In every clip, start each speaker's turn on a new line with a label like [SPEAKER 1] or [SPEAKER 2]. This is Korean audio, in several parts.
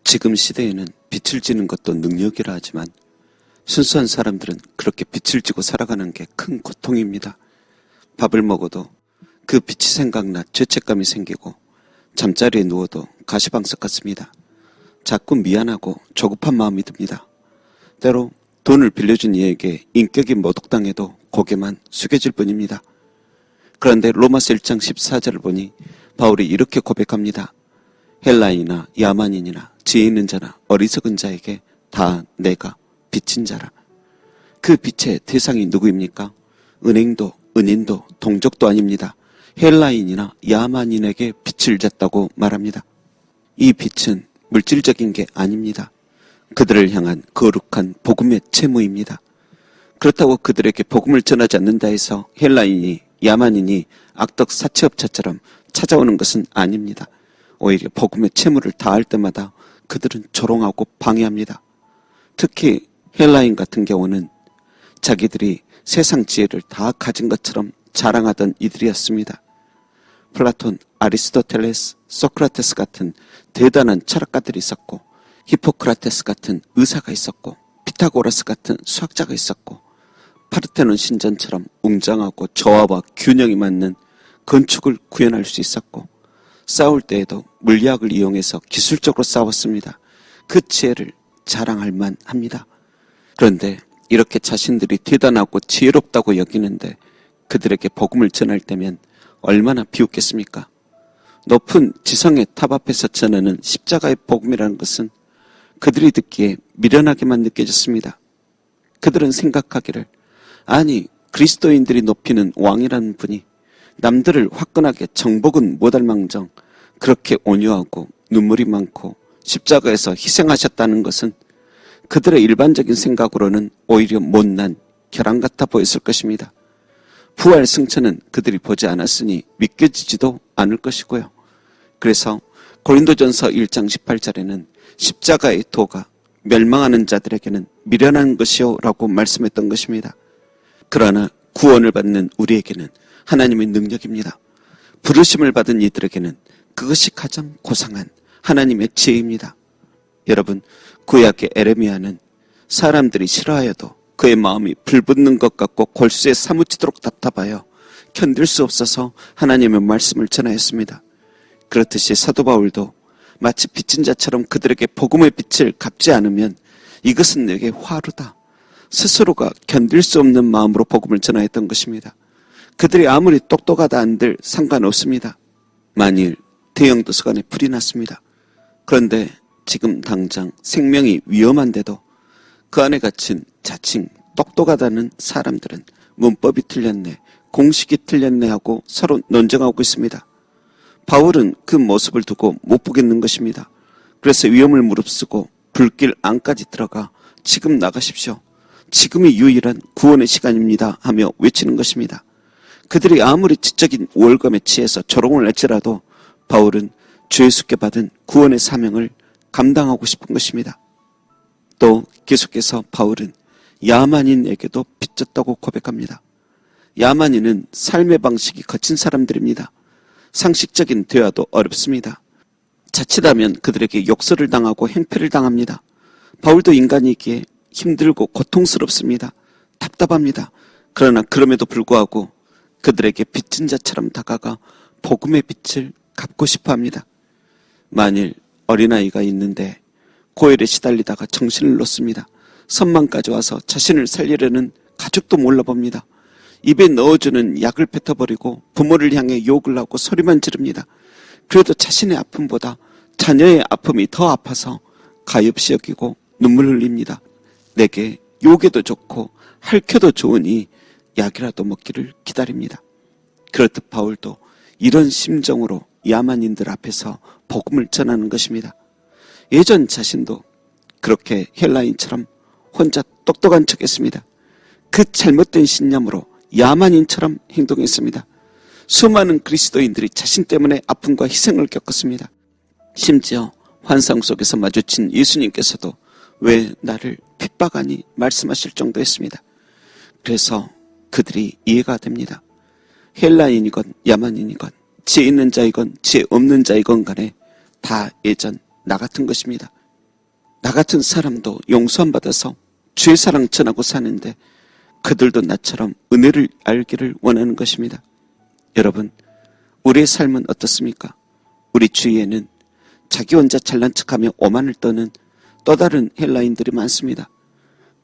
[SPEAKER 1] 지금 시대에는 빛을 지는 것도 능력이라 하지만 순수한 사람들은 그렇게 빛을 지고 살아가는 게 큰 고통입니다. 밥을 먹어도 그 빛이 생각나 죄책감이 생기고 잠자리에 누워도 가시방석 같습니다. 자꾸 미안하고 조급한 마음이 듭니다. 때로 돈을 빌려준 이에게 인격이 모독당해도 고개만 숙여질 뿐입니다. 그런데 로마서 1장 14절을 보니 바울이 이렇게 고백합니다. 헬라인이나 야만인이나 지혜 있는 자나 어리석은 자에게 다 내가 빚진 자라. 그 빚의 대상이 누구입니까? 은행도 은인도 동족도 아닙니다. 헬라인이나 야만인에게 빚을 졌다고 말합니다. 이 빚은 물질적인 게 아닙니다. 그들을 향한 거룩한 복음의 채무입니다. 그렇다고 그들에게 복음을 전하지 않는다 해서 헬라인이 야만인이 악덕 사채업자처럼 찾아오는 것은 아닙니다. 오히려 복음의 채무를 다할 때마다 그들은 조롱하고 방해합니다. 특히 헬라인 같은 경우는 자기들이 세상 지혜를 다 가진 것처럼 자랑하던 이들이었습니다. 플라톤, 아리스토텔레스, 소크라테스 같은 대단한 철학가들이 있었고 히포크라테스 같은 의사가 있었고 피타고라스 같은 수학자가 있었고 파르테논 신전처럼 웅장하고 조화와 균형이 맞는 건축을 구현할 수 있었고 싸울 때에도 물리학을 이용해서 기술적으로 싸웠습니다. 그 지혜를 자랑할 만합니다. 그런데 이렇게 자신들이 대단하고 지혜롭다고 여기는데 그들에게 복음을 전할 때면 얼마나 비웃겠습니까? 높은 지성의 탑 앞에서 전하는 십자가의 복음이라는 것은 그들이 듣기에 미련하게만 느껴졌습니다. 그들은 생각하기를 아니 그리스도인들이 높이는 왕이라는 분이 남들을 화끈하게 정복은 못할 망정 그렇게 온유하고 눈물이 많고 십자가에서 희생하셨다는 것은 그들의 일반적인 생각으로는 오히려 못난 계란 같아 보였을 것입니다. 부활 승천은 그들이 보지 않았으니 믿겨지지도 않을 것이고요. 그래서 고린도전서 1장 18절에는 십자가의 도가 멸망하는 자들에게는 미련한 것이요 라고 말씀했던 것입니다. 그러나 구원을 받는 우리에게는 하나님의 능력입니다. 부르심을 받은 이들에게는 그것이 가장 고상한 하나님의 지혜입니다. 여러분, 구약의 에레미야는 사람들이 싫어하여도 그의 마음이 불붙는 것 같고 골수에 사무치도록 답답하여 견딜 수 없어서 하나님의 말씀을 전하였습니다. 그렇듯이 사도 바울도 마치 빚진 자처럼 그들에게 복음의 빛을 갚지 않으면 이것은 내게 화루다. 스스로가 견딜 수 없는 마음으로 복음을 전하였던 것입니다. 그들이 아무리 똑똑하다 한들 상관없습니다. 만일 대형 도서관에 불이 났습니다. 그런데 지금 당장 생명이 위험한데도 그 안에 갇힌 자칭 똑똑하다는 사람들은 문법이 틀렸네, 공식이 틀렸네 하고 서로 논쟁하고 있습니다. 바울은 그 모습을 두고 못 보겠는 것입니다. 그래서 위험을 무릅쓰고 불길 안까지 들어가 지금 나가십시오. 지금이 유일한 구원의 시간입니다 하며 외치는 것입니다. 그들이 아무리 지적인 우월감에 취해서 조롱을 할지라도 바울은 주 예수께 받은 구원의 사명을 감당하고 싶은 것입니다. 또 계속해서 바울은 야만인에게도 빚졌다고 고백합니다. 야만인은 삶의 방식이 거친 사람들입니다. 상식적인 대화도 어렵습니다. 자칫하면 그들에게 욕설을 당하고 행패를 당합니다. 바울도 인간이기에 힘들고 고통스럽습니다. 답답합니다. 그러나 그럼에도 불구하고 그들에게 빚진 자처럼 다가가 복음의 빛을 갚고 싶어 합니다. 만일 어린아이가 있는데 고열에 시달리다가 정신을 놓습니다. 선망까지 와서 자신을 살리려는 가족도 몰라봅니다. 입에 넣어주는 약을 뱉어버리고 부모를 향해 욕을 하고 소리만 지릅니다. 그래도 자신의 아픔보다 자녀의 아픔이 더 아파서 가엾이 여기고 눈물 흘립니다. 내게 욕에도 좋고 핥혀도 좋으니 약이라도 먹기를 기다립니다. 그렇듯 바울도 이런 심정으로 야만인들 앞에서 복음을 전하는 것입니다. 예전 자신도 그렇게 헬라인처럼 혼자 똑똑한 척했습니다. 그 잘못된 신념으로 야만인처럼 행동했습니다. 수많은 그리스도인들이 자신 때문에 아픔과 희생을 겪었습니다. 심지어 환상 속에서 마주친 예수님께서도 왜 나를 핍박하니 말씀하실 정도였습니다. 그래서 그들이 이해가 됩니다. 헬라인이건 야만인이건 지혜 있는 자이건 지혜 없는 자이건 간에 다 예전 나 같은 것입니다. 나 같은 사람도 용서함 받아서 주의 사랑 전하고 사는데 그들도 나처럼 은혜를 알기를 원하는 것입니다. 여러분, 우리의 삶은 어떻습니까? 우리 주위에는 자기 혼자 잘난 척하며 오만을 떠는 또 다른 헬라인들이 많습니다.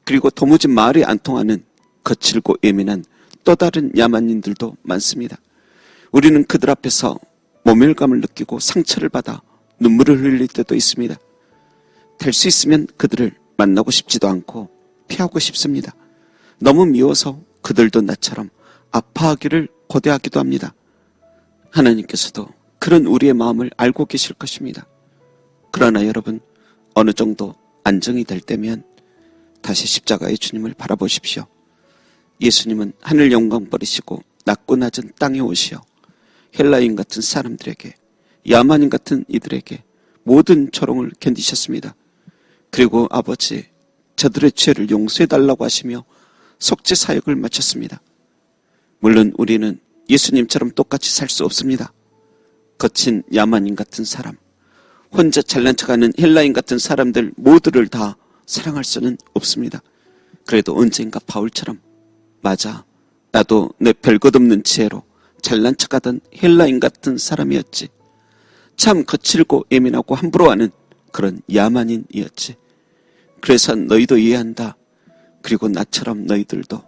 [SPEAKER 1] 그리고 도무지 말이 안 통하는 거칠고 예민한 또 다른 야만인들도 많습니다. 우리는 그들 앞에서 모멸감을 느끼고 상처를 받아 눈물을 흘릴 때도 있습니다. 될 수 있으면 그들을 만나고 싶지도 않고 피하고 싶습니다. 너무 미워서 그들도 나처럼 아파하기를 고대하기도 합니다. 하나님께서도 그런 우리의 마음을 알고 계실 것입니다. 그러나 여러분, 어느 정도 안정이 될 때면 다시 십자가의 주님을 바라보십시오. 예수님은 하늘 영광 버리시고 낮고 낮은 땅에 오시어 헬라인 같은 사람들에게, 야만인 같은 이들에게 모든 조롱을 견디셨습니다. 그리고 아버지, 저들의 죄를 용서해달라고 하시며 속죄 사역을 마쳤습니다. 물론 우리는 예수님처럼 똑같이 살 수 없습니다. 거친 야만인 같은 사람, 혼자 잘난 척하는 헬라인 같은 사람들 모두를 다 사랑할 수는 없습니다. 그래도 언젠가 바울처럼, 맞아, 나도 내 별것 없는 지혜로 잘난 척하던 헬라인 같은 사람이었지. 참 거칠고 예민하고 함부로 하는 그런 야만인이었지. 그래서 너희도 이해한다. 그리고 나처럼 너희들도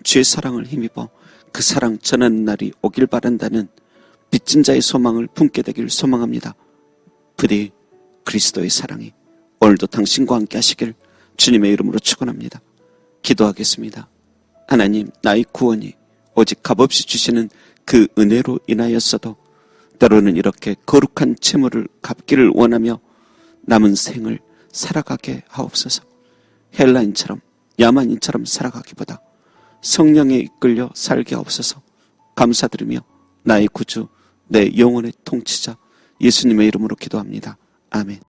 [SPEAKER 1] 주의 사랑을 힘입어 그 사랑 전하는 날이 오길 바란다는 빚진 자의 소망을 품게 되길 소망합니다. 부디 그리스도의 사랑이 오늘도 당신과 함께 하시길 주님의 이름으로 축원합니다. 기도하겠습니다. 하나님, 나의 구원이 오직 값없이 주시는 그 은혜로 인하였어도 때로는 이렇게 거룩한 채무를 갚기를 원하며 남은 생을 살아가게 하옵소서. 헬라인처럼 야만인처럼 살아가기보다 성령에 이끌려 살게 하옵소서. 감사드리며 나의 구주, 내 영혼의 통치자 예수님의 이름으로 기도합니다. 아멘.